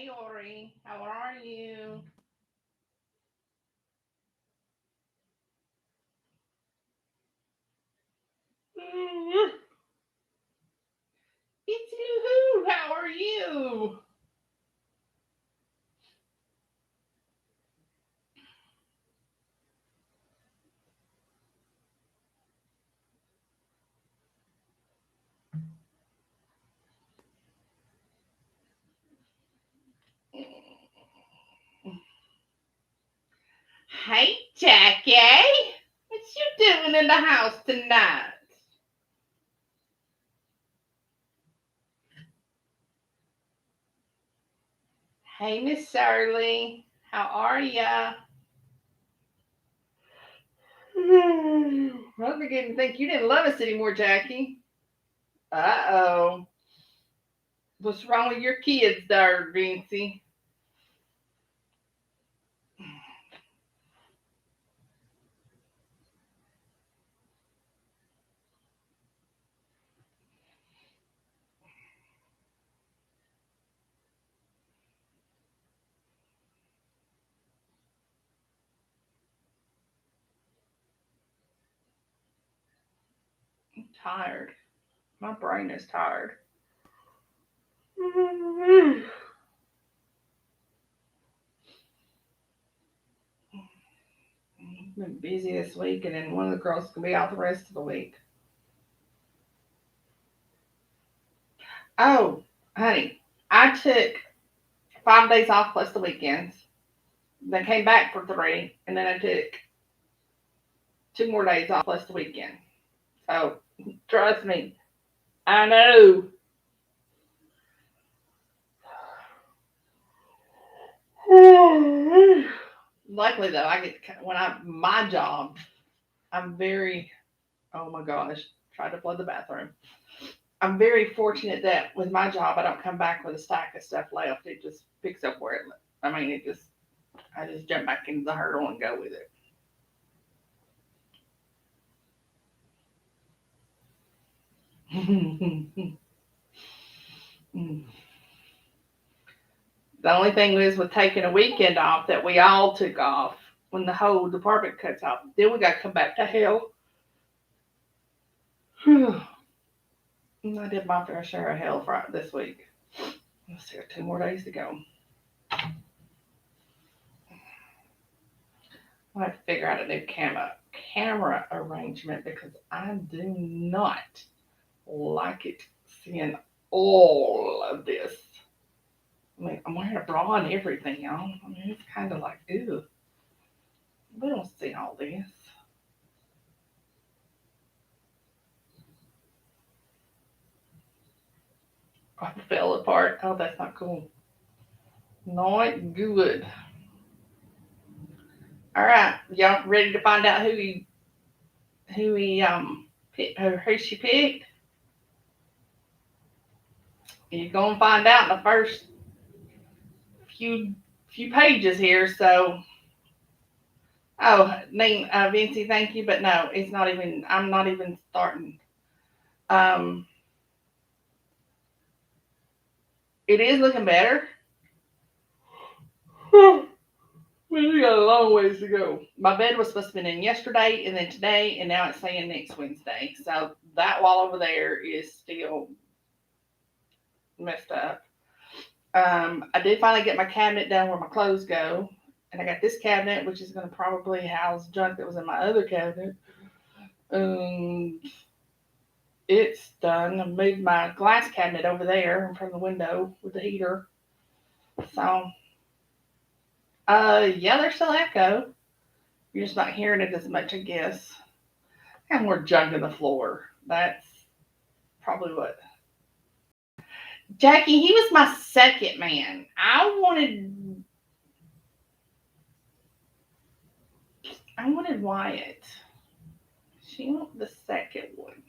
Hey, Ori, how are you? It's you. How are you? Hey, Jackie. What you doing in the house tonight? Hey, Miss Shirley. How are ya? I'm beginning to think you didn't love us anymore, Jackie. Uh-oh. What's wrong with your kids there, Vincy? I'm tired. My brain is tired. I've been busy this week, and then one of the girls is going to be out the rest of the week. Oh, honey, I took 5 days off plus the weekends. Then came back for three, and then I took 2 more days off plus the weekend. So trust me, I know. Luckily though, I get when I my job, I'm very. Oh my gosh, tried to flood the bathroom. I'm very fortunate that with my job, I don't come back with a stack of stuff left. It just picks up where it. I mean, it just I just jump back into the hurdle and go with it. The only thing is with taking a weekend off that we all took off when the whole department cuts off, then we got to come back to hell. And I did my fair share of hell for this week. Let's see, 2 more days to go. I have to figure out a new camera arrangement because I do not like it seeing all of this. I mean, I'm wearing a bra and everything, y'all. I mean, it's kind of like, ew, we don't see all this. I fell apart. Oh, that's not cool. Not good. All right, y'all ready to find out who he picked, who she picked? You're gonna find out in the first few few pages here. So, oh, name Vincy, thank you, but no, it's not even. I'm not even starting. Um, it is looking better. We got a long ways to go. My bed was supposed to be in yesterday, and then today, and now it's saying next Wednesday. So that wall over there is still messed up. I did finally get my cabinet done where my clothes go, and I got this cabinet, which is going to probably house junk that was in my other cabinet. Um, it's done. I moved my glass cabinet over there in front of the window with the heater. So, yeah, there's still echo. You're just not hearing it as much, I guess. I have more junk in the floor. That's probably what. Jackie, he was my second man. I wanted Wyatt. She wanted the second one.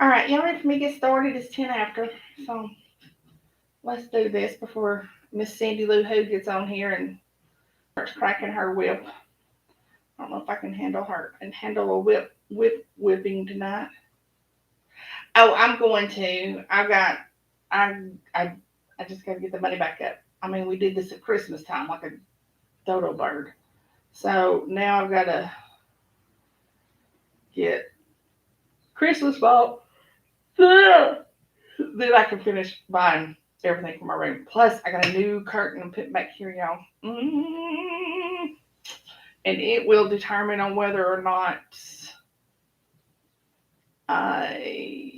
All right, y'all ready for me to get started? It's 10 after. So let's do this before Miss Sandy Lou Who gets on here and starts cracking her whip. I don't know if I can handle her and handle a whipping tonight. Oh, I'm going to. I, I, I just got to get the money back up. I mean, we did this at Christmas time like a dodo bird. So now I've got to get Christmas ball. Then I can finish buying everything for my room. Plus, I got a new curtain I'm putting back here, y'all. And it will determine on whether or not I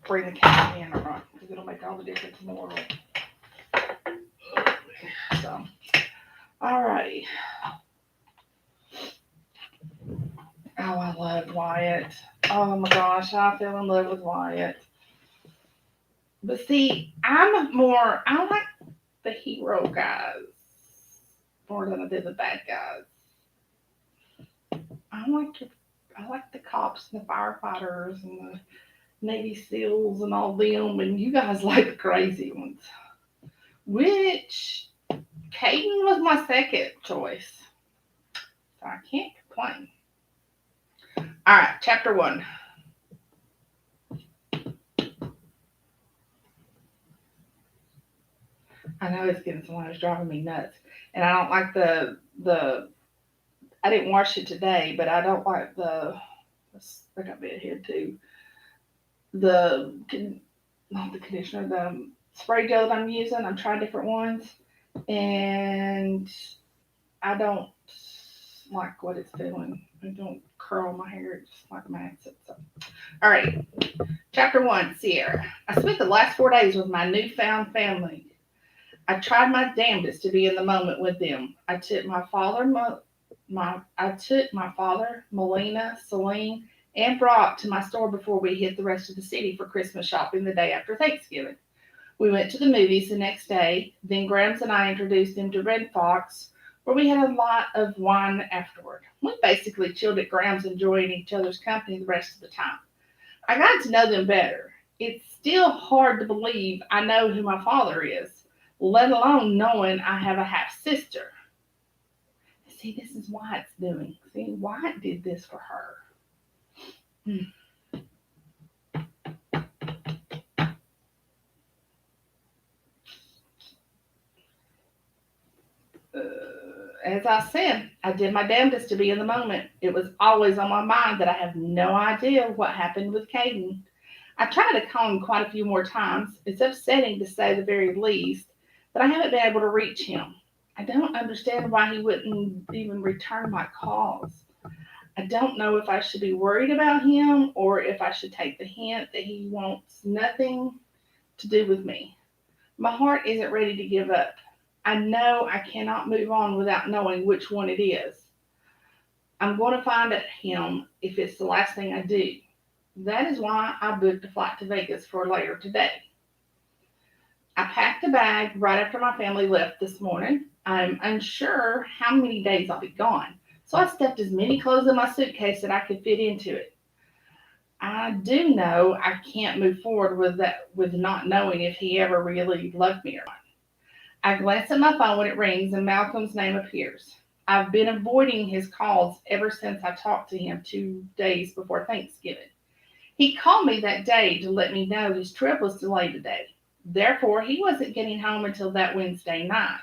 bring the cat in or not, because it'll make all the difference in the world. So, alrighty. Oh, I love Wyatt. Oh my gosh, I fell in love with Wyatt. But see, I like the hero guys more than I did the bad guys. I like your, I like the cops and the firefighters and the Navy SEALs and all them, and you guys like the crazy ones. Which Caden was my second choice, so I can't complain. All right, chapter 1. I know it's getting someone who's driving me nuts, and I don't like the. I didn't wash it today, but I don't like the. I got bit here too. The not the conditioner, the spray gel that I'm using. I'm trying different ones, and I don't like what it's doing. I don't curl my hair just like Max. So. All right, chapter 1, Ciara. I spent the last 4 days with my newfound family. I tried my damnedest to be in the moment with them. I took my father, Melina, Celine, and Brock to my store before we hit the rest of the city for Christmas shopping the day after Thanksgiving. We went to the movies the next day. Then Grams and I introduced them to Red Fox, where we had a lot of wine afterward. We basically chilled at Grams, enjoying each other's company the rest of the time. I got to know them better. It's still hard to believe I know who my father is, let alone knowing I have a half sister. See, this is Wyatt's doing. See, Wyatt did this for her. Uh, as I said, I did my damnedest to be in the moment. It was always on my mind that I have no idea what happened with Caden. I tried to call him quite a few more times. It's upsetting to say the very least, but I haven't been able to reach him. I don't understand why he wouldn't even return my calls. I don't know if I should be worried about him or if I should take the hint that he wants nothing to do with me. My heart isn't ready to give up. I know I cannot move on without knowing which one it is. I'm going to find him if it's the last thing I do. That is why I booked a flight to Vegas for later today. I packed a bag right after my family left this morning. I'm unsure how many days I'll be gone, so I stuffed as many clothes in my suitcase that I could fit into it. I do know I can't move forward with not knowing if he ever really loved me or not. I glance at my phone when it rings and Malcolm's name appears. I've been avoiding his calls ever since I talked to him 2 days before Thanksgiving. He called me that day to let me know his trip was delayed today. Therefore, he wasn't getting home until that Wednesday night.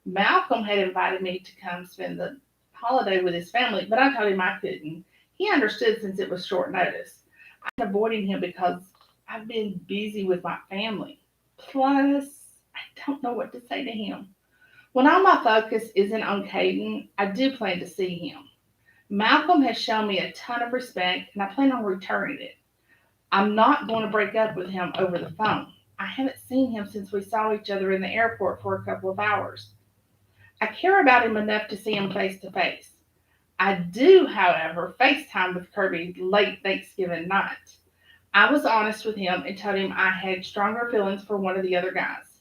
Malcolm had invited me to come spend the holiday with his family, but I told him I couldn't. He understood since it was short notice. I'm avoiding him because I've been busy with my family. Plus, I don't know what to say to him. When all my focus isn't on Caden, I do plan to see him. Malcolm has shown me a ton of respect, and I plan on returning it. I'm not going to break up with him over the phone. I haven't seen him since we saw each other in the airport for a couple of hours. I care about him enough to see him face to face. I do, however, FaceTime with Kirby late Thanksgiving night. I was honest with him and told him I had stronger feelings for one of the other guys.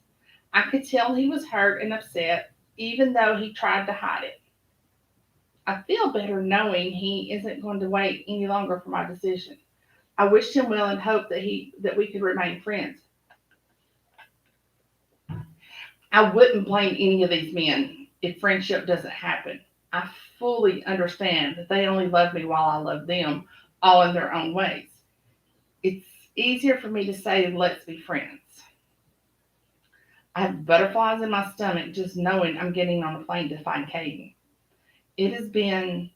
I could tell he was hurt and upset, even though he tried to hide it. I feel better knowing he isn't going to wait any longer for my decision. I wished him well and hoped that we could remain friends. I wouldn't blame any of these men if friendship doesn't happen. I fully understand that they only love me while I love them, all in their own ways. It's easier for me to say, let's be friends. I have butterflies in my stomach just knowing I'm getting on a plane to find Caden. It has been,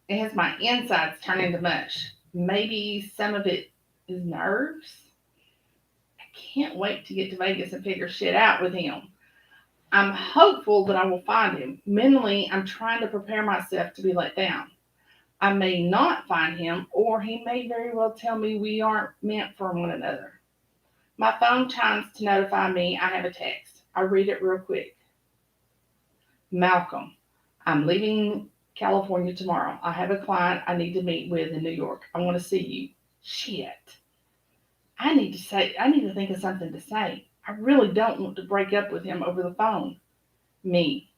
it has my insides turning to mush. Maybe some of it is nerves. I can't wait to get to Vegas and figure shit out with him. I'm hopeful that I will find him. Mentally, I'm trying to prepare myself to be let down. I may not find him, or he may very well tell me we aren't meant for one another. My phone chimes to notify me I have a text. I read it real quick. Malcolm, I'm leaving California tomorrow. I have a client I need to meet with in New York. I want to see you. Shit. I need to think of something to say. I really don't want to break up with him over the phone. Me.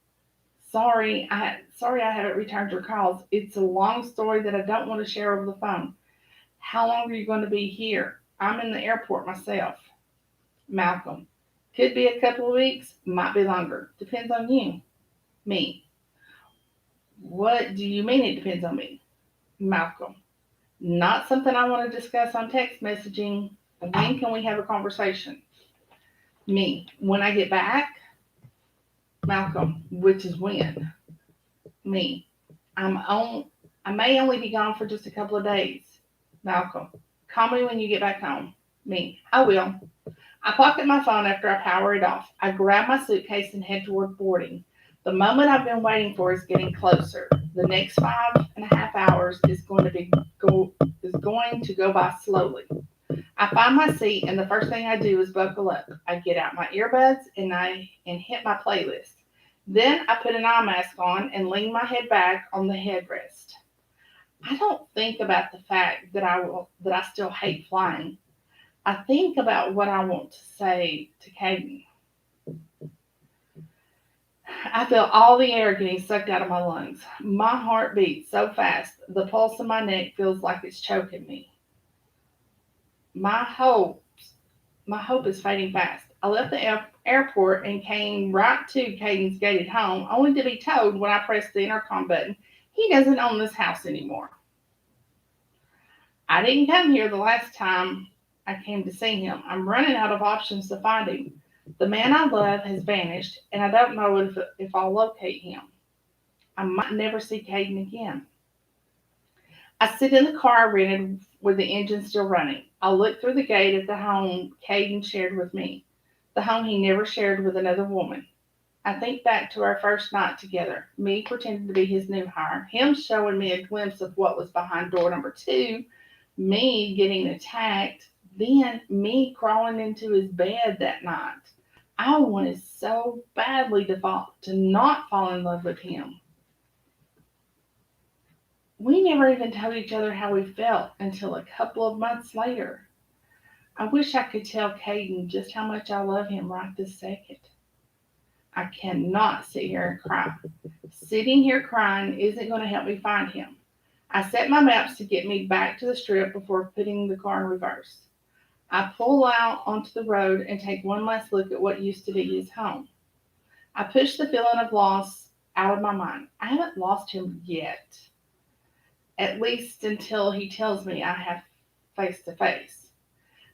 Sorry I haven't returned your calls. It's a long story that I don't want to share over the phone. How long are you going to be here? I'm in the airport myself. Malcolm. Could be a couple of weeks, might be longer. Depends on you. Me. What do you mean it depends on me? Malcolm. Not something I want to discuss on text messaging. When can we have a conversation? Me. When I get back? Malcolm. Which is when? Me. I'm on. I may only be gone for just a couple of days. Malcolm. Call me when you get back home. Me. I will. I pocket my phone after I power it off. I grab my suitcase and head toward boarding. The moment I've been waiting for is getting closer. The next 5.5 hours is going to go by slowly. I find my seat and the first thing I do is buckle up. I get out my earbuds and hit my playlist. Then I put an eye mask on and lean my head back on the headrest. I don't think about the fact that I still hate flying. I think about what I want to say to Caden. I feel all the air getting sucked out of my lungs. My heart beats so fast, the pulse in my neck feels like it's choking me. My hope, my hope is fading fast. I left the airport and came right to Caden's gated home, only to be told when I pressed the intercom button, he doesn't own this house anymore. I didn't come here the last time I came to see him. I'm running out of options to find him. The man I love has vanished, and I don't know if I'll locate him. I might never see Caden again. I sit in the car I rented with the engine still running. I look through the gate at the home Caden shared with me, the home he never shared with another woman. I think back to our first night together, me pretending to be his new hire, him showing me a glimpse of what was behind door number two, me getting attacked, then me crawling into his bed that night. I wanted so badly to not fall in love with him. We never even told each other how we felt until a couple of months later. I wish I could tell Caden just how much I love him right this second. I cannot sit here and cry. Sitting here crying isn't going to help me find him. I set my maps to get me back to the strip before putting the car in reverse. I pull out onto the road and take one last look at what used to be his home. I push the feeling of loss out of my mind. I haven't lost him yet, at least until he tells me I have face to face.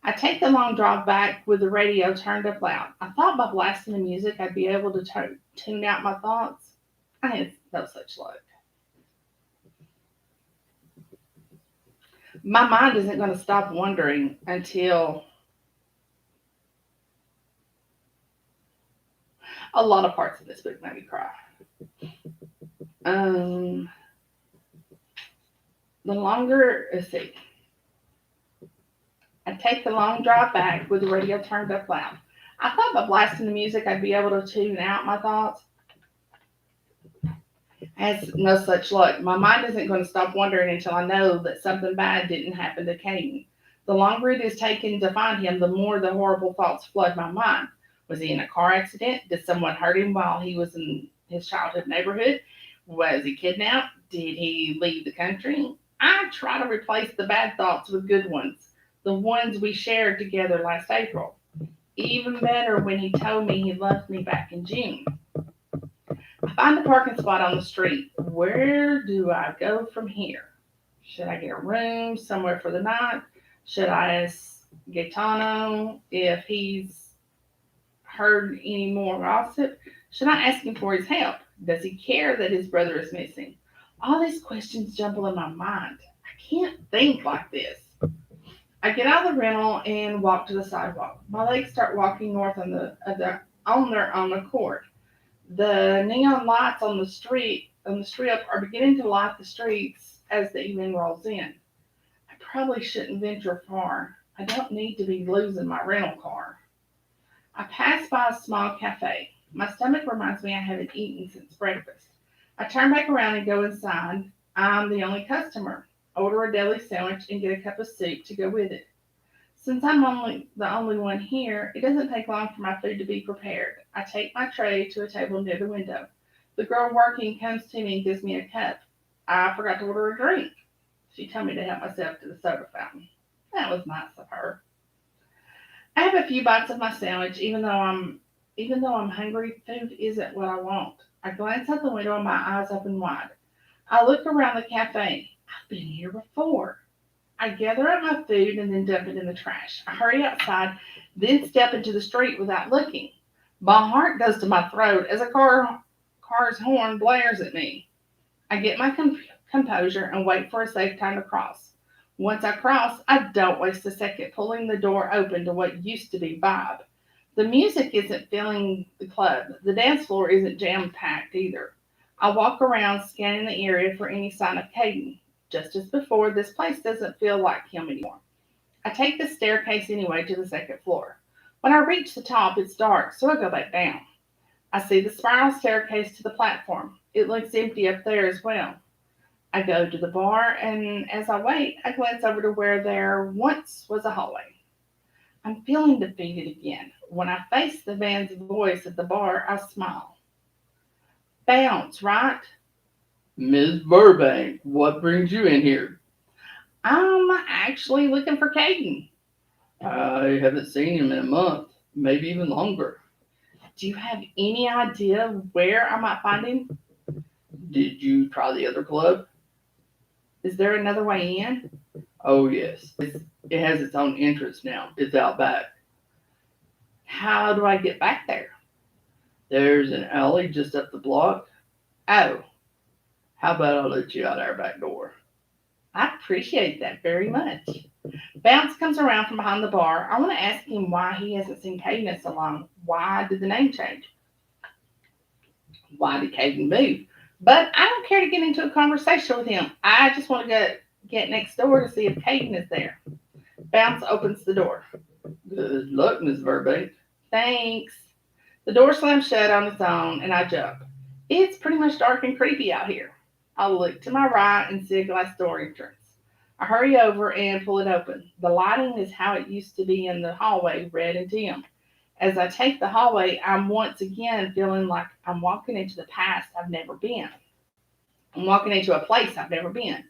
I take the long drive back with the radio turned up loud. I thought by blasting the music I'd be able to tune out my thoughts. I had no such luck. My mind isn't going to stop wondering until a lot of parts of this book made me cry. Um, let's see. I take the long drive back with the radio turned up loud. I thought by blasting the music I'd be able to tune out my thoughts. Has no such luck. My mind isn't going to stop wondering until I know that something bad didn't happen to Caden. The longer it is taking to find him, the more the horrible thoughts flood my mind. Was he in a car accident? Did someone hurt him while he was in his childhood neighborhood? Was he kidnapped? Did he leave the country? I try to replace the bad thoughts with good ones, the ones we shared together last April. Even better when he told me he loved me back in June. I find a parking spot on the street. Where do I go from here? Should I get a room somewhere for the night? Should I ask Gaetano if he's heard any more gossip? Should I ask him for his help? Does he care that his brother is missing? All these questions jumble in my mind. I can't think like this. I get out of the rental and walk to the sidewalk. My legs start walking north on their own accord. The neon lights on the strip are beginning to light the streets as the evening rolls in. I probably shouldn't venture far. I don't need to be losing my rental car. I pass by a small cafe. My stomach reminds me I haven't eaten since breakfast. I turn back around and go inside. I'm the only customer. Order a deli sandwich and get a cup of soup to go with it. Since I'm only the only one here, it doesn't take long for my food to be prepared. I take my tray to a table near the window. The girl working comes to me and gives me a cup. I forgot to order a drink. She told me to help myself to the soda fountain. That was nice of her. I have a few bites of my sandwich, even though I'm hungry. Food isn't what I want. I glance out the window and my eyes open wide. I look around the cafe. I've been here before. I gather up my food and then dump it in the trash. I hurry outside, then step into the street without looking. My heart goes to my throat as a car's horn blares at me. I get my composure and wait for a safe time to cross. Once I cross, I don't waste a second pulling the door open to what used to be Vibe. The music isn't filling the club. The dance floor isn't jam packed either. I walk around scanning the area for any sign of Caden. Just as before, this place doesn't feel like him anymore. I take the staircase anyway to the second floor. When I reach the top, it's dark, so I go back down. I see the spiral staircase to the platform. It looks empty up there as well. I go to the bar, and as I wait, I glance over to where there once was a hallway. I'm feeling defeated again. When I face the man's voice at the bar, I smile. Bounce, right? Miss Burbank, what brings you in here? I'm actually looking for Caden. I haven't seen him in a month, maybe even longer. Do you have any idea where I might find him? Did you try the other club? Is there another way in? Oh, yes. It has its own entrance now. It's out back. How do I get back there? There's an alley just up the block. Oh, How about I let you out our back door? I appreciate that very much. Bounce comes around from behind the bar. I want to ask him why he hasn't seen Caden in so long. Why did the name change? Why did Caden move? But I don't care to get into a conversation with him. I just want to get next door to see if Caden is there. Bounce opens the door. Good luck, Miss Burbank. Thanks. The door slams shut on its own, and I jump. It's pretty much dark and creepy out here. I look to my right and see a glass door entrance. I hurry over and pull it open. The lighting is how it used to be in the hallway, red and dim. As I take the hallway, I'm once again feeling like I'm walking into the past I've never been. I'm walking into a place I've never been.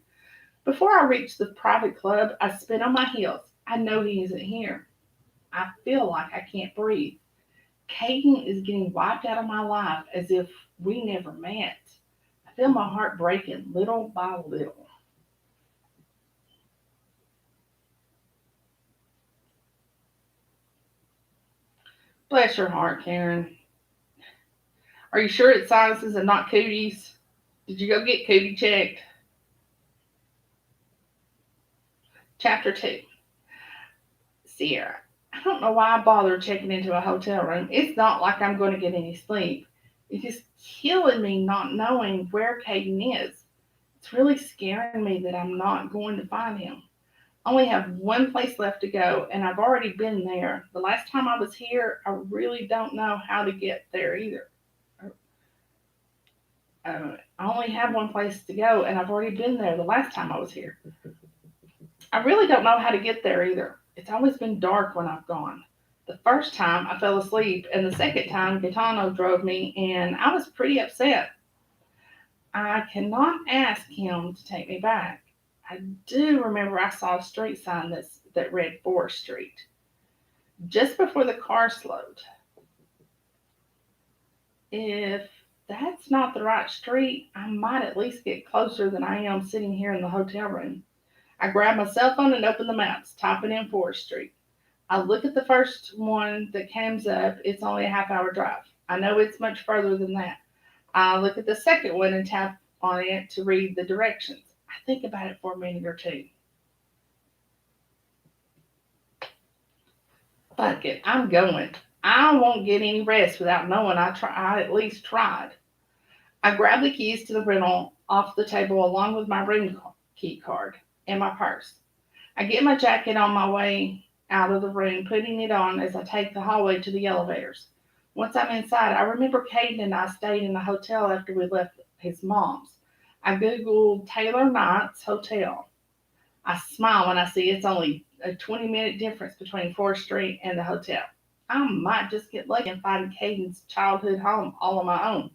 Before I reach the private club, I spin on my heels. I know he isn't here. I feel like I can't breathe. Caden is getting wiped out of my life as if we never met. I feel my heart breaking little by little. Bless your heart, Karen. Are you sure it's sinuses and not cooties? Did you go get cootie checked? Chapter 2. Sierra. I don't know why I bothered checking into a hotel room. It's not like I'm going to get any sleep. It's just killing me not knowing where Caden is. It's really scaring me that I'm not going to find him. I only have one place left to go, and I've already been there. The last time I was here, I really don't know how to get there either. I only have one place to go, and I've already been there the last time I was here. I really don't know how to get there either. It's always been dark when I've gone. The first time I fell asleep, and the second time Gaetano drove me, and I was pretty upset. I cannot ask him to take me back. I do remember I saw a street sign that read Forest Street. Just before the car slowed. If that's not the right street. I might at least get closer than I am sitting here in the hotel room. I grab my cell phone and open the maps, typing in Forest Street. I look at the first one that comes up. It's only a half-hour drive. I know it's much further than that. I look at the second one and tap on it to read the directions. I think about it for a minute or two. Fuck it, I'm going. I won't get any rest without knowing I at least tried. I grab the keys to the rental off the table along with my room key card and my purse. I get my jacket on my way out of the room, putting it on as I take the hallway to the elevators. Once I'm inside, I remember Caden and I stayed in a hotel after we left his mom's. I googled Taylor Knight's Hotel. I smile when I see it's only a 20-minute difference between 4th Street and the hotel. I might just get lucky and find Caden's childhood home all on my own.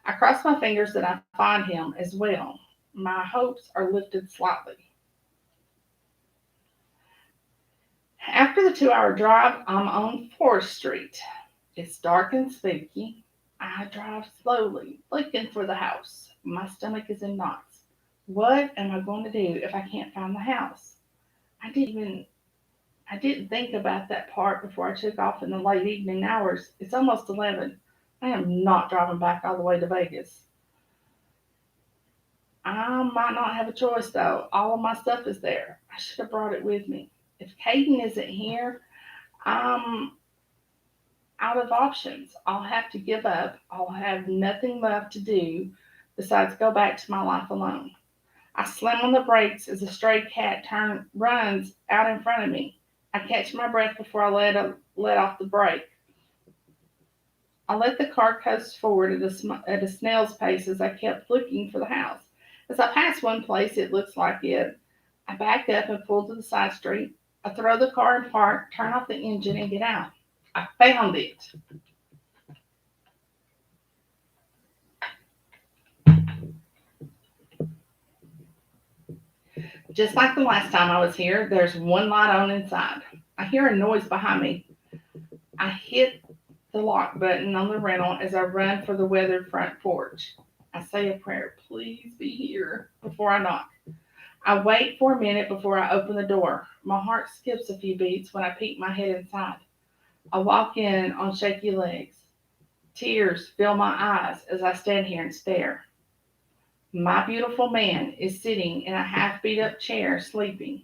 I cross my fingers that I find him as well. My hopes are lifted slightly. After the 2-hour drive, I'm on 4th Street. It's dark and spooky. I drive slowly, looking for the house. My stomach is in knots. What am I going to do if I can't find the house? I didn't think about that part before I took off in the late evening hours. It's almost 11. I am not driving back all the way to Vegas. I might not have a choice though. All of my stuff is there. I should have brought it with me. If Caden isn't here, I'm out of options. I'll have to give up. I'll have nothing left to do besides go back to my life alone. I slam on the brakes as a stray cat runs out in front of me. I catch my breath before I let off the brake. I let the car coast forward at a snail's pace as I kept looking for the house. As I pass one place, it looks like it. I back up and pull to the side street. I throw the car in park, turn off the engine, and get out. I found it. Just like the last time I was here, there's one light on inside. I hear a noise behind me. I hit the lock button on the rental as I run for the weathered front porch. I say a prayer, please be here, before I knock. I wait for a minute before I open the door. My heart skips a few beats when I peek my head inside. I walk in on shaky legs. Tears fill my eyes as I stand here and stare. My beautiful man is sitting in a half beat up chair sleeping.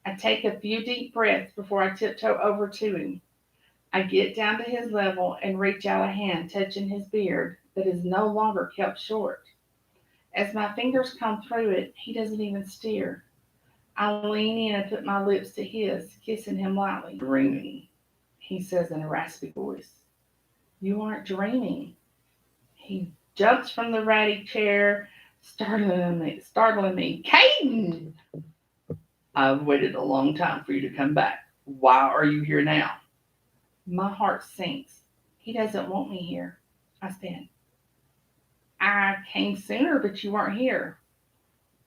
I take a few deep breaths before I tiptoe over to him. I get down to his level and reach out a hand touching his beard that is no longer kept short. As my fingers come through it, he doesn't even stir. I lean in and put my lips to his, kissing him lightly. Dreaming, he says in a raspy voice. You aren't dreaming. He jumps from the ratty chair, startling me. Caden! I've waited a long time for you to come back. Why are you here now? My heart sinks. He doesn't want me here. I stand. I came sooner, but you weren't here.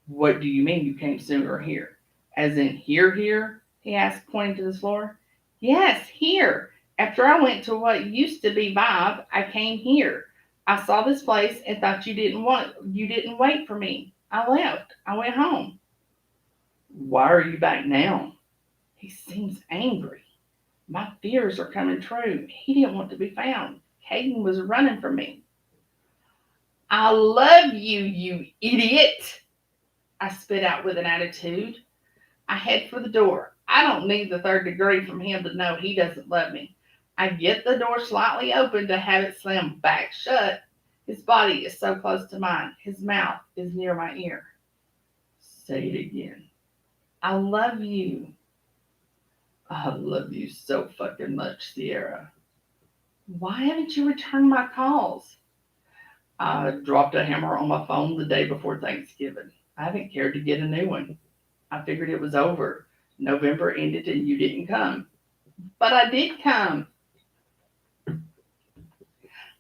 What do you mean you came sooner here? As in here? He asked, pointing to the floor. Yes, here. After I went to what used to be Vibe, I came here. I saw this place and thought you didn't wait for me. I left. I went home. Why are you back now? He seems angry. My fears are coming true. He didn't want to be found. Caden was running from me. I love you, you idiot. I spit out with an attitude. I head for the door. I don't need the 3rd degree from him to know he doesn't love me. I get the door slightly open to have it slam back shut. His body is so close to mine. His mouth is near my ear. Say it again. I love you. I love you so fucking much, Ciara. Why haven't you returned my calls? I dropped a hammer on my phone the day before Thanksgiving. I haven't cared to get a new one. I figured it was over. November ended and you didn't come. But I did come.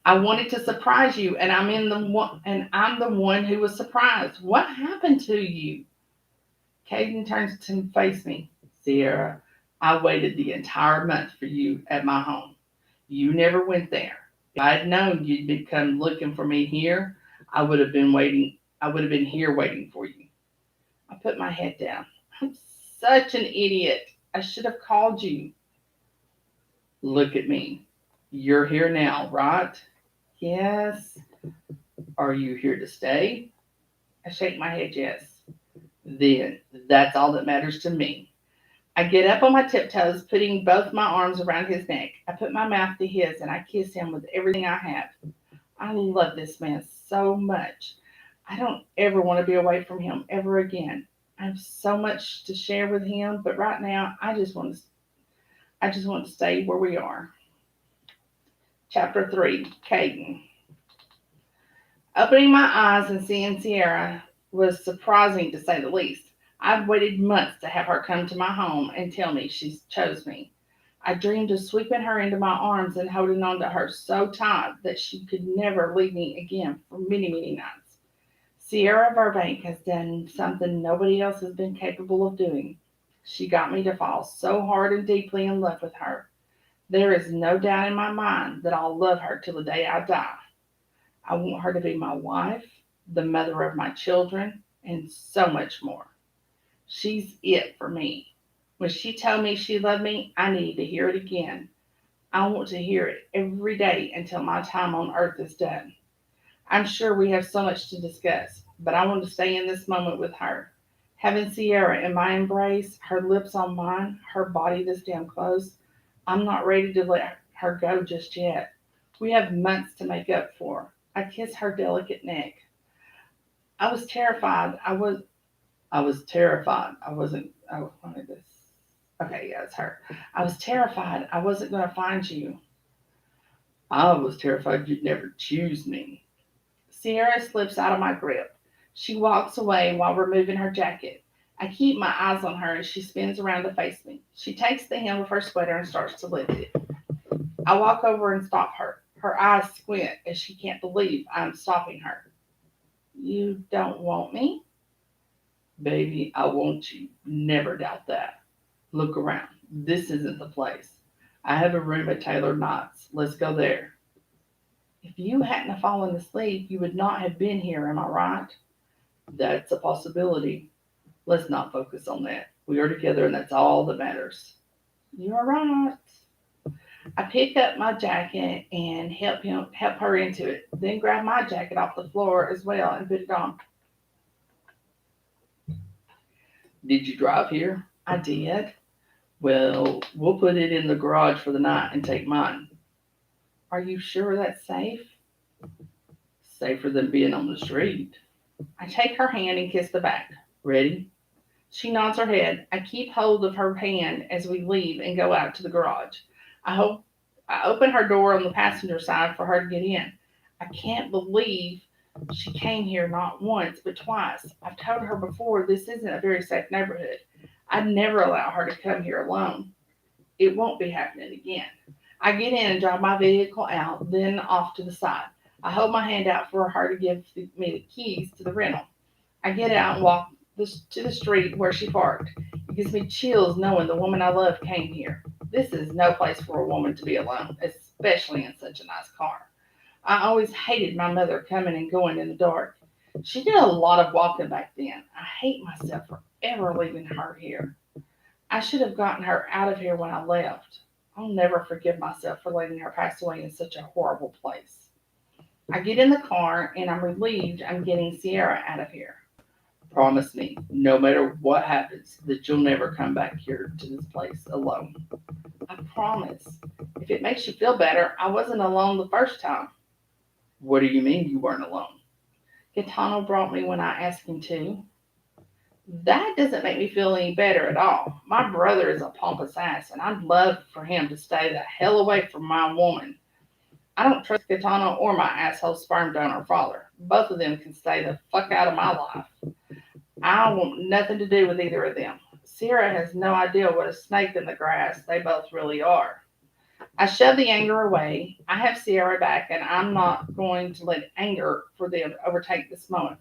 I wanted to surprise you, and I'm the one who was surprised. What happened to you? Caden turns to face me. Ciara, I waited the entire month for you at my home. You never went there. If I'd known you'd come looking for me here, I would have been waiting. I would have been here waiting for you. I put my head down. I'm such an idiot. I should have called you. Look at me. You're here now, right? Yes. Are you here to stay? I shake my head yes. Then that's all that matters to me. I get up on my tiptoes, putting both my arms around his neck. I put my mouth to his and I kiss him with everything I have. I love this man so much. I don't ever want to be away from him ever again. I have so much to share with him, but right now I just want to stay where we are. Chapter 3, Caden. Opening my eyes and seeing Ciara was surprising to say the least. I've waited months to have her come to my home and tell me she chose me. I dreamed of sweeping her into my arms and holding on to her so tight that she could never leave me again for many, many nights. Ciara Verbank has done something nobody else has been capable of doing. She got me to fall so hard and deeply in love with her. There is no doubt in my mind that I'll love her till the day I die. I want her to be my wife, the mother of my children, and so much more. She's it for me. When she told me she loved me, I needed to hear it again. I want to hear it every day until my time on earth is done. I'm sure we have so much to discuss, but I want to stay in this moment with her. Having Ciara in my embrace, her lips on mine, her body this damn close, I'm not ready to let her go just yet. We have months to make up for. I kiss her delicate neck. I was terrified. I was terrified. I wasn't. I wanted this. Okay, yeah, it's her. I was terrified. I wasn't going to find you. I was terrified you'd never choose me. Ciara slips out of my grip. She walks away while removing her jacket. I keep my eyes on her as she spins around to face me. She takes the hem of her sweater and starts to lift it. I walk over and stop her. Her eyes squint as she can't believe I'm stopping her. You don't want me? Baby, I want you. Never doubt that. Look around. This isn't the place. I have a room at Taylor Knight's. Let's go there. If you hadn't have fallen asleep, you would not have been here, am I right? That's a possibility. Let's not focus on that. We are together and that's all that matters. You're right. I pick up my jacket and help her into it, then grab my jacket off the floor as well and put it on. Did you drive here? I did. Well, we'll put it in the garage for the night and take mine. Are you sure that's safe? Safer than being on the street. I take her hand and kiss the back. Ready? She nods her head. I keep hold of her hand as we leave and go out to the garage. I hope I open her door on the passenger side for her to get in. I can't believe she came here not once but twice. I've told her before this isn't a very safe neighborhood. I'd never allow her to come here alone. It won't be happening again. I get in and drive my vehicle out, then off to the side. I hold my hand out for her to give me the keys to the rental. I get out and walk to the street where she parked. It gives me chills knowing the woman I love came here. This is no place for a woman to be alone, especially in such a nice car. I always hated my mother coming and going in the dark. She did a lot of walking back then. I hate myself for ever leaving her here. I should have gotten her out of here when I left. I'll never forgive myself for letting her pass away in such a horrible place. I get in the car and I'm relieved I'm getting Ciara out of here. Promise me, no matter what happens, that you'll never come back here to this place alone. I promise. If it makes you feel better, I wasn't alone the first time. What do you mean you weren't alone? Gaetano brought me when I asked him to. That doesn't make me feel any better at all. My brother is a pompous ass, and I'd love for him to stay the hell away from my woman. I don't trust Gaetano or my asshole sperm donor father. Both of them can stay the fuck out of my life. I want nothing to do with either of them. Ciara has no idea what a snake in the grass they both really are. I shove the anger away. I have Ciara back, and I'm not going to let anger for them overtake this moment.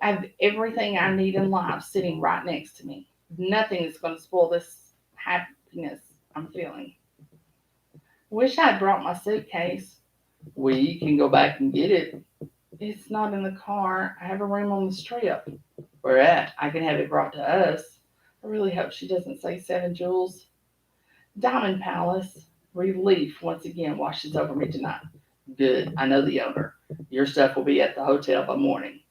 I have everything I need in life sitting right next to me. Nothing is going to spoil this happiness I'm feeling. Wish I'd brought my suitcase. We can go back and get it. It's not in the car. I have a room on the strip. Where at? I can have it brought to us. I really hope she doesn't say Seven Jewels. Diamond Palace. Relief once again washes over me tonight. Good. I know the owner. Your stuff will be at the hotel by morning.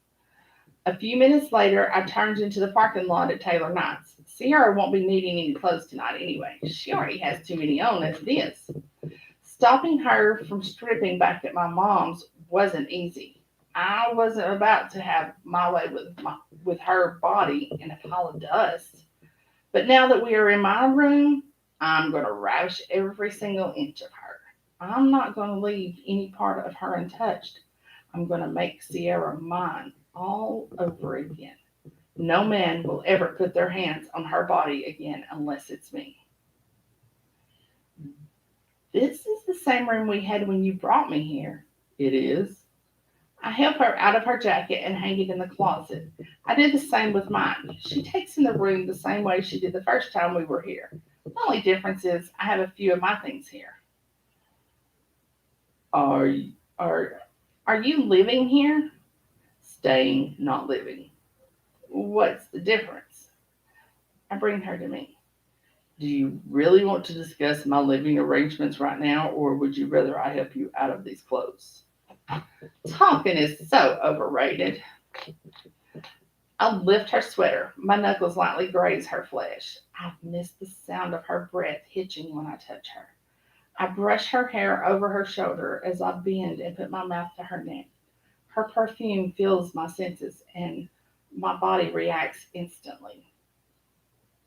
A few minutes later, I turned into the parking lot at Taylor Knight's. Ciara won't be needing any clothes tonight anyway. She already has too many on as it is. Stopping her from stripping back at my mom's wasn't easy. I wasn't about to have my way with her body in a pile of dust. But now that we are in my room, I'm going to ravish every single inch of her. I'm not going to leave any part of her untouched. I'm going to make Ciara mine all over again. No man will ever put their hands on her body again unless it's me. This is the same room we had when you brought me here. It is. I help her out of her jacket and hang it in the closet. I did the same with mine. She takes in the room the same way she did the first time we were here. The only difference is I have a few of my things here. Are you, Are you living here? staying, not living? What's the difference? I bring her to me. Do you really want to discuss my living arrangements right now, or would you rather I help you out of these clothes? Talking is so overrated. I lift her sweater. My knuckles lightly graze her flesh. I've missed the sound of her breath hitching when I touch her. I brush her hair over her shoulder as I bend and put my mouth to her neck. Her perfume fills my senses and my body reacts instantly.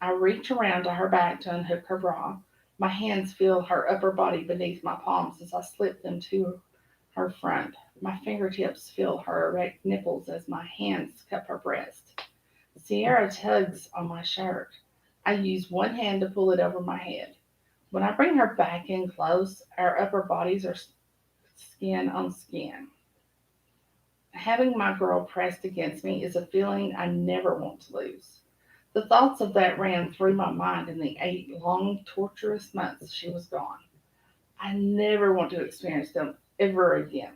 I reach around to her back to unhook her bra. My hands feel her upper body beneath my palms as I slip them to her front. My fingertips feel her erect nipples as my hands cup her breast. Ciara tugs on my shirt. I use one hand to pull it over my head. When I bring her back in close, our upper bodies are skin on skin. Having my girl pressed against me is a feeling I never want to lose. The thoughts of that ran through my mind in the 8 long, torturous months she was gone. I never want to experience them ever again.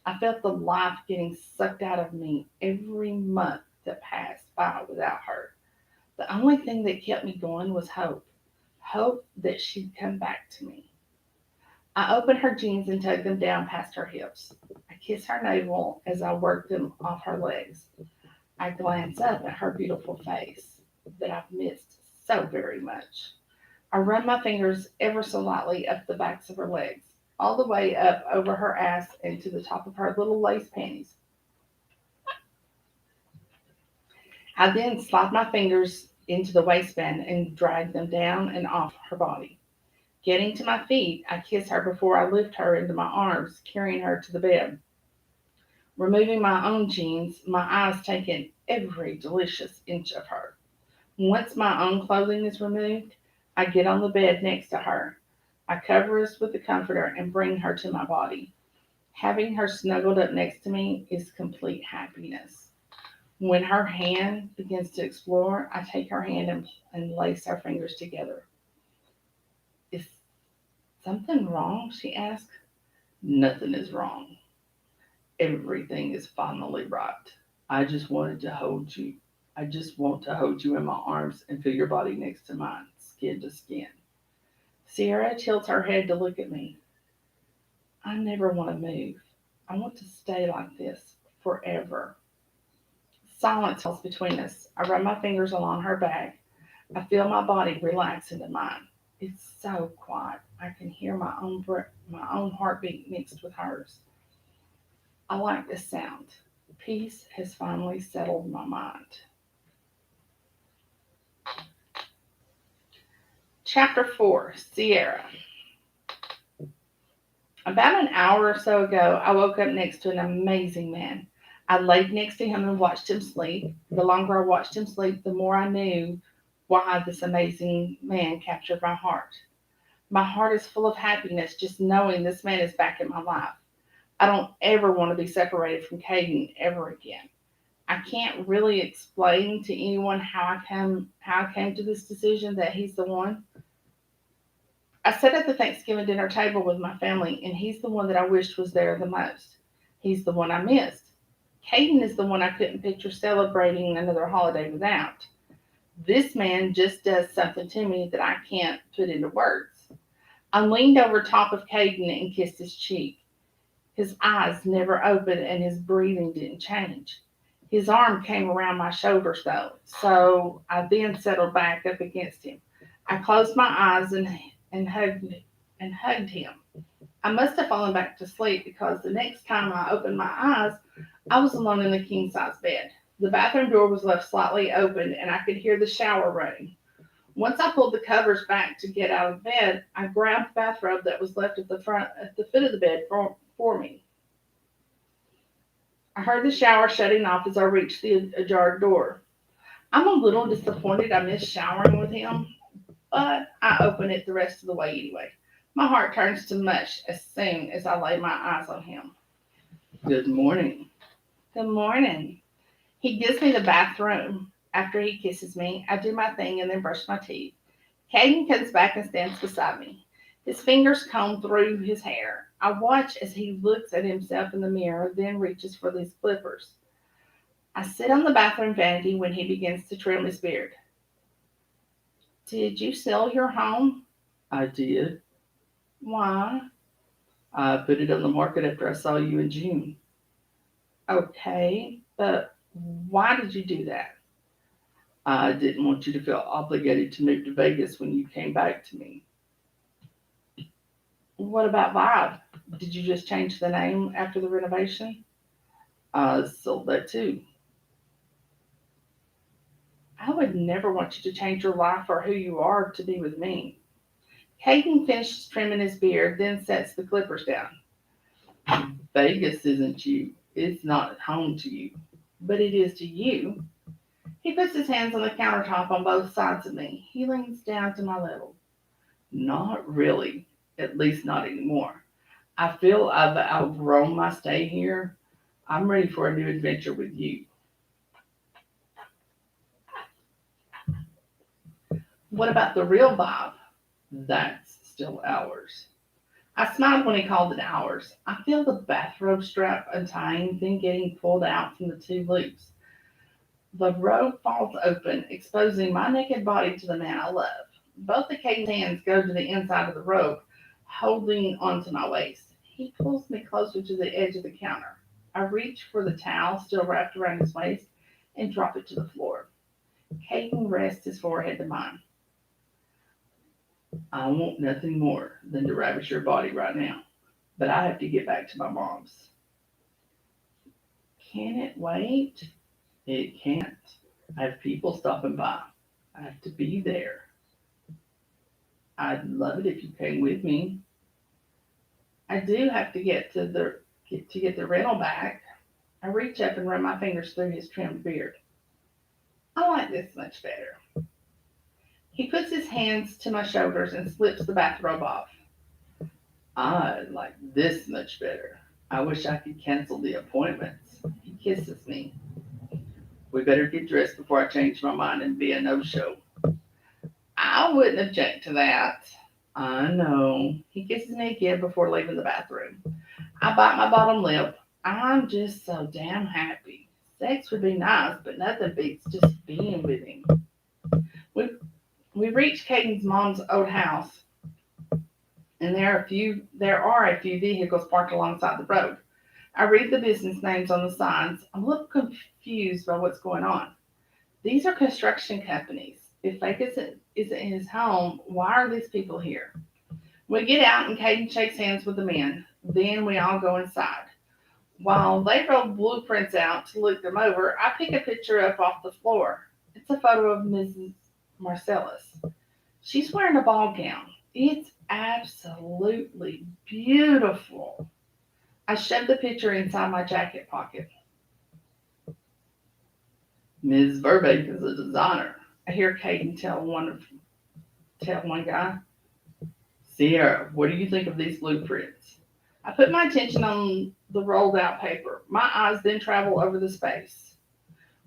I felt the life getting sucked out of me every month that passed by without her. The only thing that kept me going was hope. Hope that she'd come back to me. I open her jeans and tug them down past her hips. I kiss her navel as I work them off her legs. I glance up at her beautiful face that I've missed so very much. I run my fingers ever so lightly up the backs of her legs, all the way up over her ass and to the top of her little lace panties. I then slide my fingers into the waistband and drag them down and off her body. Getting to my feet, I kiss her before I lift her into my arms, carrying her to the bed. Removing my own jeans, my eyes take in every delicious inch of her. Once my own clothing is removed, I get on the bed next to her. I cover us with the comforter and bring her to my body. Having her snuggled up next to me is complete happiness. When her hand begins to explore, I take her hand and lace our fingers together. Is something wrong? She asks. Nothing is wrong. Everything is finally right. I just wanted to hold you. I just want to hold you in my arms and feel your body next to mine, skin to skin. Ciara tilts her head to look at me. I never want to move. I want to stay like this forever. Silence falls between us. I run my fingers along her back. I feel my body relax into mine. It's so quiet. I can hear my own heartbeat mixed with hers. I like this sound. Peace has finally settled my mind. Chapter 4, Ciara. About an hour or so ago, I woke up next to an amazing man. I laid next to him and watched him sleep. The longer I watched him sleep, the more I knew why this amazing man captured my heart. My heart is full of happiness just knowing this man is back in my life. I don't ever want to be separated from Caden ever again. I can't really explain to anyone how I came to this decision that he's the one. I sat at the Thanksgiving dinner table with my family, and he's the one that I wished was there the most. He's the one I missed. Caden is the one I couldn't picture celebrating another holiday without. This man just does something to me that I can't put into words. I leaned over top of Caden and kissed his cheek. His eyes never opened and his breathing didn't change. His arm came around my shoulders though, so I then settled back up against him. I closed my eyes and hugged him. I must have fallen back to sleep because the next time I opened my eyes, I was alone in the king size bed. The bathroom door was left slightly open and I could hear the shower running. Once I pulled the covers back to get out of bed, I grabbed the bathrobe that was left at the foot of the bed for me. I heard the shower shutting off as I reached the ajar door. I'm a little disappointed I missed showering with him, but I open it the rest of the way anyway. My heart turns to mush as soon as I lay my eyes on him. Good morning. Good morning. He gives me the bathroom. After he kisses me, I do my thing and then brush my teeth. Caden comes back and stands beside me. His fingers comb through his hair. I watch as he looks at himself in the mirror, then reaches for these clippers. I sit on the bathroom vanity when he begins to trim his beard. Did you sell your home? I did. Why? I put it on the market after I saw you in June. Okay, but why did you do that? I didn't want you to feel obligated to move to Vegas when you came back to me. What about Vibe? Did you just change the name after the renovation? I sold that too. I would never want you to change your life or who you are to be with me. Caden finishes trimming his beard, then sets the clippers down. Vegas isn't you. It's not home to you. But it is to you. He puts his hands on the countertop on both sides of me. He leans down to my level. Not really. At least not anymore. I feel I've outgrown my stay here. I'm ready for a new adventure with you. What about the real Vibe? That's still ours. I smiled when he called it ours. I feel the bathrobe strap untying, then getting pulled out from the two loops. The robe falls open, exposing my naked body to the man I love. Both of Caden's hands go to the inside of the robe, holding onto my waist. He pulls me closer to the edge of the counter. I reach for the towel still wrapped around his waist and drop it to the floor. Caden rests his forehead to mine. I want nothing more than to ravish your body right now. But I have to get back to my mom's. Can it wait? It can't. I have people stopping by. I have to be there. I'd love it if you came with me. I do have to get the rental back. I reach up and run my fingers through his trimmed beard. I like this much better. He puts his hands to my shoulders and slips the bathrobe off. I like this much better. I wish I could cancel the appointments. He kisses me. We better get dressed before I change my mind and be a no-show. I wouldn't object to that. I know. He kisses me again before leaving the bathroom. I bite my bottom lip. I'm just so damn happy. Sex would be nice, but nothing beats just being with him. We we reached Caden's mom's old house, and there are a few vehicles parked alongside the road. I read the business names on the signs. I'm a little confused by what's going on. These are construction companies. If Vegas isn't his home, why are these people here? We get out and Caden shakes hands with the men. Then we all go inside. While they roll blueprints out to look them over, I pick a picture up off the floor. It's a photo of Mrs. Marcellus. She's wearing a ball gown. It's absolutely beautiful. I shove the picture inside my jacket pocket. Ms. Verbank is a designer. I hear Caden tell one guy. Ciara, what do you think of these blueprints? I put my attention on the rolled out paper. My eyes then travel over the space.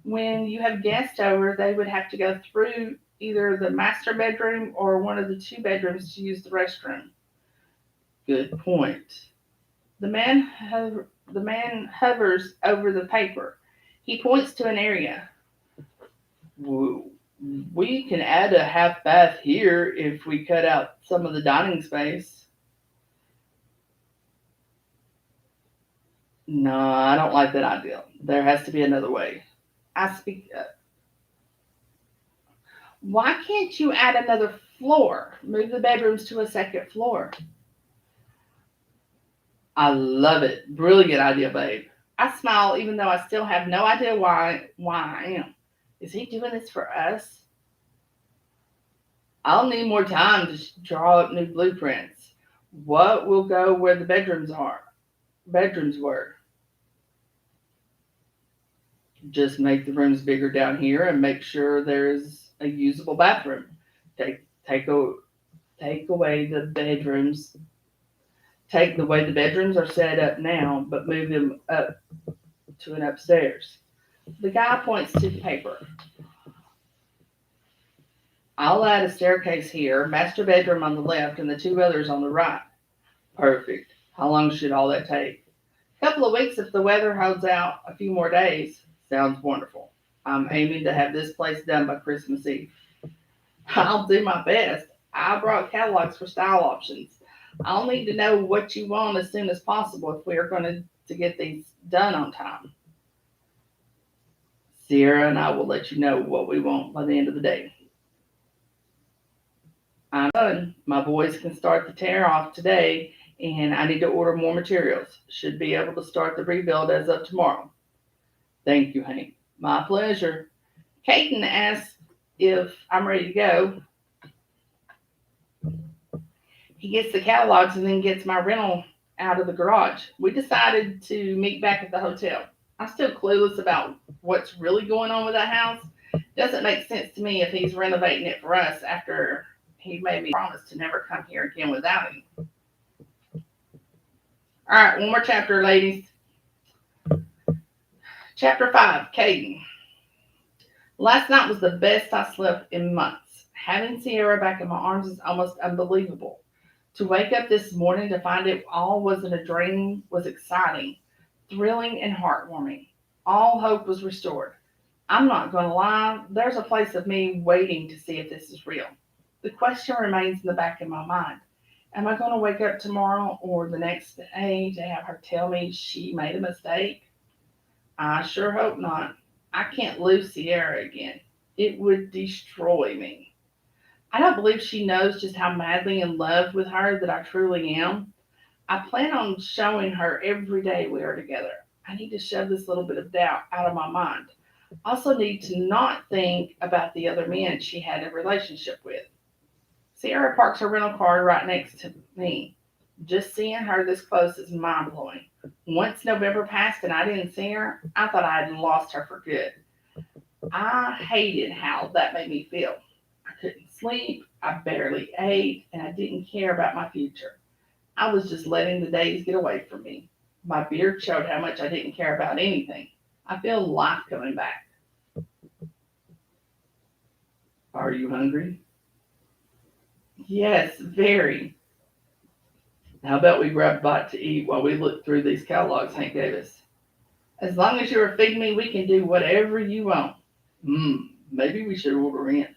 When you have guests over, they would have to go through either the master bedroom or one of the two bedrooms to use the restroom. Good point. The man hovers over the paper. He points to an area. W- We can add a half bath here if we cut out some of the dining space. No, I don't like that idea. There has to be another way. I speak up. Why can't you add another floor? Move the bedrooms to a second floor. I love it. Brilliant idea, babe. I smile even though I still have no idea why I am. Is he doing this for us? I'll need more time to draw up new blueprints. What will go where the bedrooms were. Just make the rooms bigger down here and make sure there's a usable bathroom. Take take a, take away the bedrooms. Take the way the bedrooms are set up now, but move them up to an upstairs. The guy points to the paper. I'll add a staircase here, master bedroom on the left, and the two others on the right. Perfect. How long should all that take? A couple of weeks if the weather holds out a few more days. Sounds wonderful. I'm aiming to have this place done by Christmas Eve. I'll do my best. I brought catalogs for style options. I'll need to know what you want as soon as possible if we are going to get these done on time. Ciara and I will let you know what we want by the end of the day. I'm done. My boys can start the tear off today, and I need to order more materials. Should be able to start the rebuild as of tomorrow. Thank you, Hank. My pleasure. Caden asks if I'm ready to go. He gets the catalogs and then gets my rental out of the garage. We decided to meet back at the hotel. I'm still clueless about what's really going on with that house. Doesn't make sense to me if he's renovating it for us after he made me promise to never come here again without him. All right, one more chapter, ladies. Chapter 5, Caden. Last night was the best I slept in months. Having Ciara back in my arms is almost unbelievable. To wake up this morning to find it all wasn't a dream was exciting, thrilling, and heartwarming. All hope was restored. I'm not going to lie, there's a place of me waiting to see if this is real. The question remains in the back of my mind. Am I going to wake up tomorrow or the next day to have her tell me she made a mistake? I sure hope not. I can't lose Ciara again. It would destroy me. I don't believe she knows just how madly in love with her that I truly am. I plan on showing her every day we are together. I need to shove this little bit of doubt out of my mind. I also need to not think about the other men she had a relationship with. Ciara parks her rental car right next to me. Just seeing her this close is mind blowing. Once November passed and I didn't see her, I thought I had lost her for good. I hated how that made me feel. I couldn't sleep, I barely ate, and I didn't care about my future. I was just letting the days get away from me. My beard showed how much I didn't care about anything. I feel life coming back. Are you hungry? Yes, very. How about we grab a bite to eat while we look through these catalogs Hank gave us? As long as you're feeding me, we can do whatever you want. Maybe we should order in.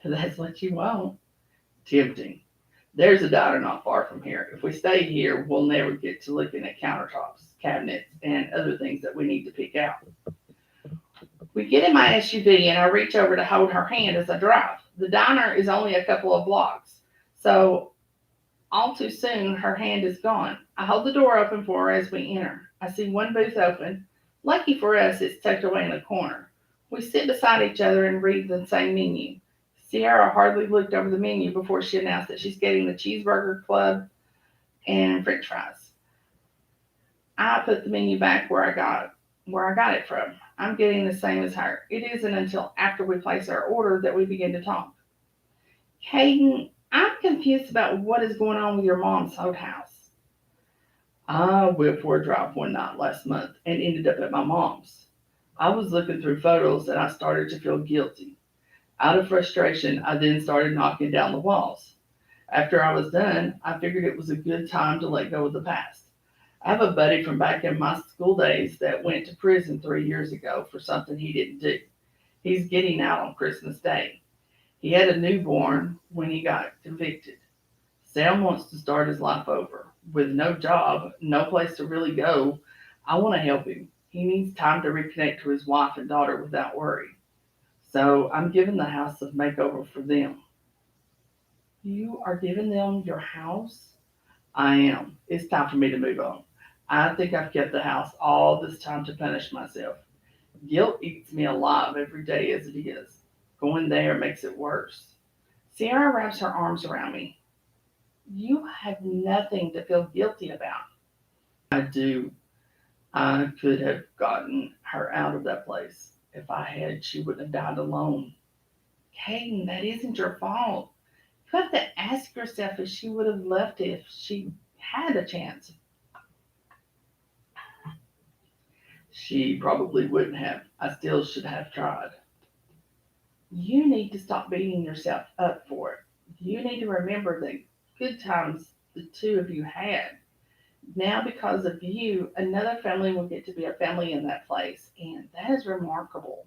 That's what you want. Tempting. There's a diner not far from here. If we stay here, we'll never get to looking at countertops, cabinets, and other things that we need to pick out. We get in my SUV and I reach over to hold her hand as I drive. The diner is only a couple of blocks, so all too soon her hand is gone. I hold the door open for her as we enter. I see one booth open. Lucky for us, it's tucked away in the corner. We sit beside each other and read the same menu. Ciara hardly looked over the menu before she announced that she's getting the cheeseburger club and french fries. I put the menu back where I got it from. I'm getting the same as her. It isn't until after we place our order that we begin to talk. Hayden, I'm confused about what is going on with your mom's old house. I went for a drive one night last month and ended up at my mom's. I was looking through photos and I started to feel guilty. Out of frustration, I then started knocking down the walls. After I was done, I figured it was a good time to let go of the past. I have a buddy from back in my school days that went to prison 3 years ago for something he didn't do. He's getting out on Christmas Day. He had a newborn when he got convicted. Sam wants to start his life over. With no job, no place to really go, I want to help him. He needs time to reconnect to his wife and daughter without worry. So I'm giving the house a makeover for them. You are giving them your house? I am. It's time for me to move on. I think I've kept the house all this time to punish myself. Guilt eats me alive every day as it is. Going there makes it worse. Ciara wraps her arms around me. You have nothing to feel guilty about. I do. I could have gotten her out of that place. If I had, she wouldn't have died alone. Caden, that isn't your fault. You have to ask yourself if she would have left if she had a chance. She probably wouldn't have. I still should have tried. You need to stop beating yourself up for it. You need to remember the good times the two of you had. Now, because of you, another family will get to be a family in that place, and that is remarkable.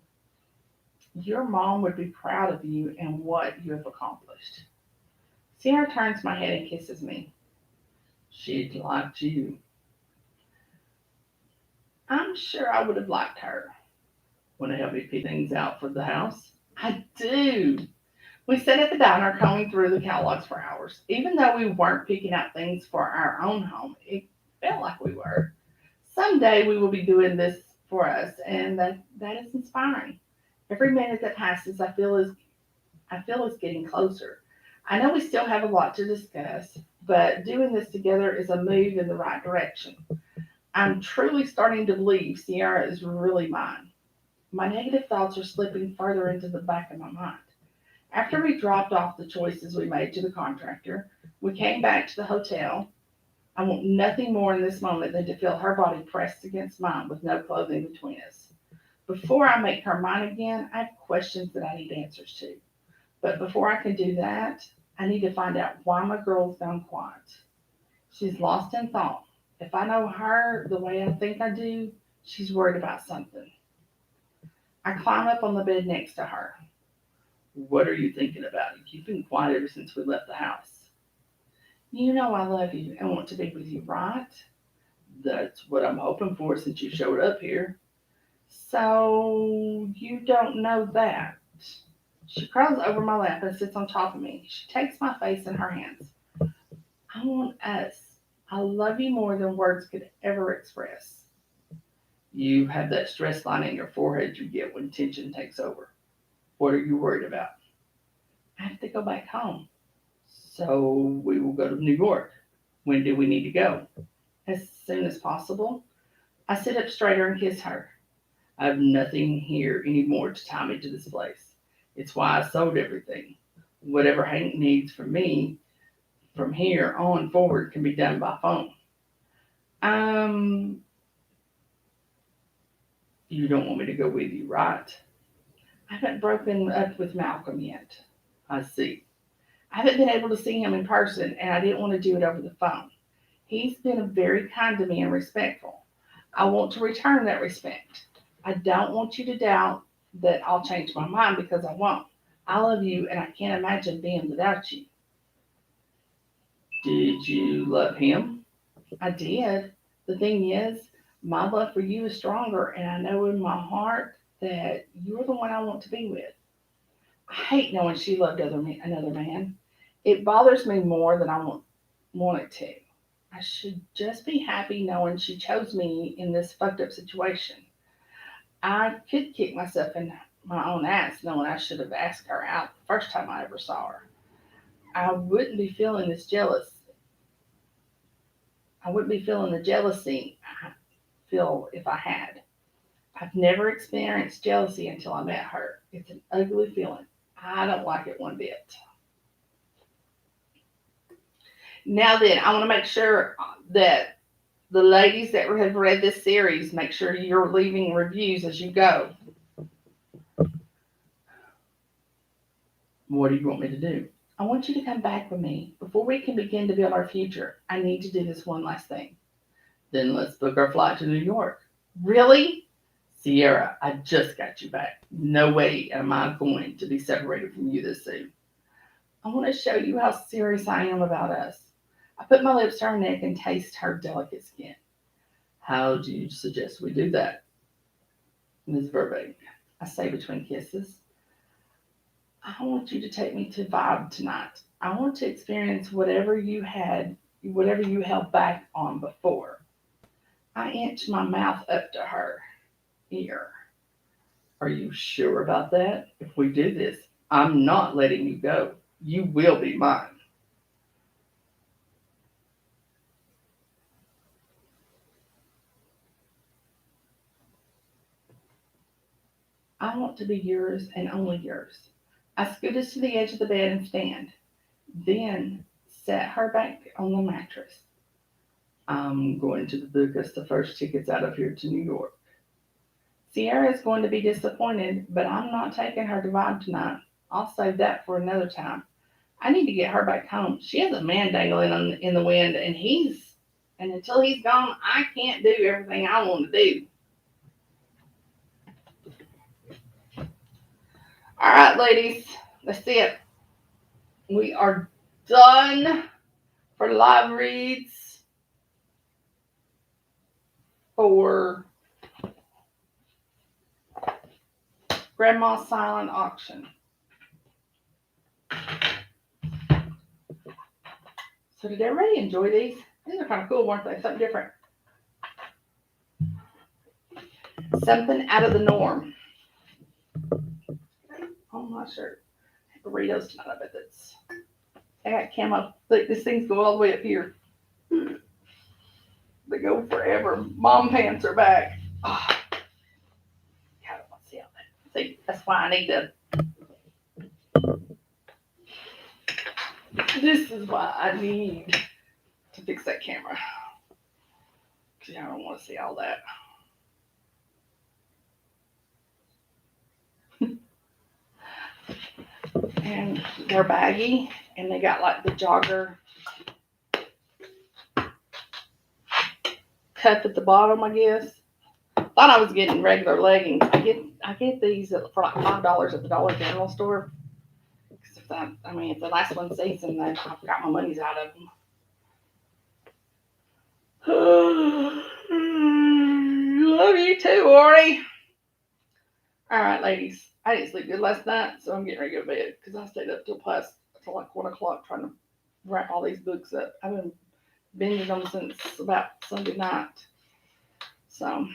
Your mom would be proud of you and what you have accomplished. Sierra turns my head and kisses me. She'd liked you. I'm sure I would have liked her. Want to help me pick things out for the house? I do. We sat at the diner combing through the catalogs for hours. Even though we weren't picking out things for our own home, it felt like we were. Someday we will be doing this for us, and that is inspiring. Every minute that passes, I feel is getting closer. I know we still have a lot to discuss, but doing this together is a move in the right direction. I'm truly starting to believe Sierra is really mine. My negative thoughts are slipping further into the back of my mind. After we dropped off the choices we made to the contractor, we came back to the hotel. I want nothing more in this moment than to feel her body pressed against mine with no clothing between us. Before I make her mine again, I have questions that I need answers to. But before I can do that, I need to find out why my girl's gone quiet. She's lost in thought. If I know her the way I think I do, she's worried about something. I climb up on the bed next to her. What are you thinking about? You've been quiet ever since we left the house. You know I love you and want to be with you, right? That's what I'm hoping for since you showed up here. So you don't know that. She crawls over my lap and sits on top of me. She takes my face in her hands. I want us. I love you more than words could ever express. You have that stress line in your forehead you get when tension takes over. What are you worried about? I have to go back home. So we will go to New York. When do we need to go? As soon as possible. I sit up straighter and kiss her. I have nothing here anymore to tie me to this place. It's why I sold everything. Whatever Hank needs from me from here on forward can be done by phone. Um, you don't want me to go with you, right? I haven't broken up with Malcolm yet. I see. I haven't been able to see him in person, and I didn't want to do it over the phone. He's been very kind to me and respectful. I want to return that respect. I don't want you to doubt that I'll change my mind because I won't. I love you, and I can't imagine being without you. Did you love him? I did. The thing is, my love for you is stronger, and I know in my heart that you're the one I want to be with. I hate knowing she loved another man. It bothers me more than want it to. I should just be happy knowing she chose me in this fucked up situation. I could kick myself in my own ass knowing I should have asked her out the first time I ever saw her. I wouldn't be feeling this jealous. I wouldn't be feeling the jealousy I feel if I had. I've never experienced jealousy until I met her. It's an ugly feeling. I don't like it one bit. Now then, I want to make sure that the ladies that have read this series, make sure you're leaving reviews as you go. What do you want me to do? I want you to come back with me. Before we can begin to build our future, I need to do this one last thing. Then let's book our flight to New York. Really? Ciara, I just got you back. No way am I going to be separated from you this soon. I want to show you how serious I am about us. I put my lips to her neck and taste her delicate skin. How do you suggest we do that, Ms. Verbank? I say between kisses. I want you to take me to Vibe tonight. I want to experience whatever you held back on before. I inch my mouth up to her ear. Are you sure about that? If we do this, I'm not letting you go. You will be mine. I want to be yours and only yours. I scoot us to the edge of the bed and stand, then set her back on the mattress. I'm going to book us the first tickets out of here to New York. Ciara is going to be disappointed, but I'm not taking her to Vibe tonight. I'll save that for another time. I need to get her back home. She has a man dangling in the wind, and until he's gone, I can't do everything I want to do. All right, ladies, that's it. We are done for live reads for Grandma's Silent Auction. So did everybody enjoy these? These are kind of cool, weren't they? Something different. Something out of the norm. Oh, my shirt. Burritos tonight, I bet that's. I got camo. Look, these things go all the way up here. They go forever. Mom pants are back. Oh, God, I don't want to see all that. See, that's why I need to. This is why I need to fix that camera. Because I don't want to see all that. And they're baggy, and they got like the jogger cuff at the bottom, I guess. Thought I was getting regular leggings. I get these for like $5 at the Dollar General store. If the last one season, then I've got my money's out of them. Love you too, Ori. All right, ladies. I didn't sleep good last night, so I'm getting ready to go to bed because I stayed up till like 1 o'clock trying to wrap all these books up. I've been binging them since about Sunday night. So,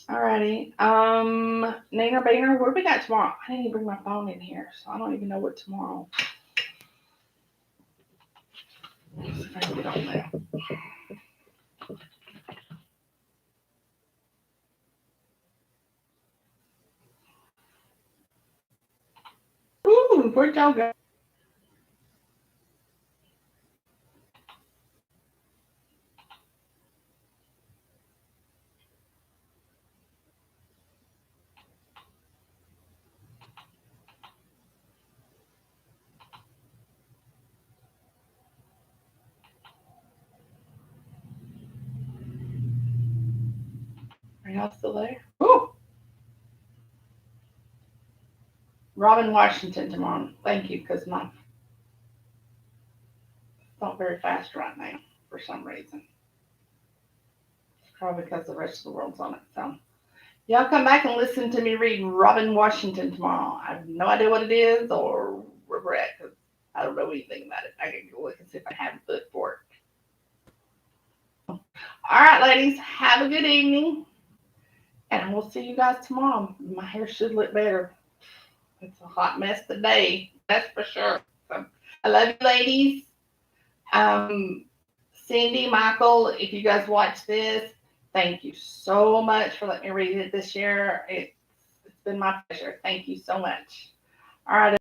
alrighty. Neener Beaner, what do we got tomorrow? I didn't even bring my phone in here, so I don't even know what tomorrow. Let's see if I can get on that. Ooh, where'd y'all go? Are y'all still there? Ooh. Robin Washington tomorrow. Thank you, because my it's not very fast right now for some reason. It's probably because the rest of the world's on it. So y'all come back and listen to me read Robin Washington tomorrow. I have no idea what it is or where we're at because I don't know anything about it. I can go look and see if I have a book for it. All right, ladies, have a good evening. And we'll see you guys tomorrow. My hair should look better. It's a hot mess today, that's for sure. So, I love you, ladies. Cindy, Michael, if you guys watch this, thank you so much for letting me read it this year. It's been my pleasure. Thank you so much. All right.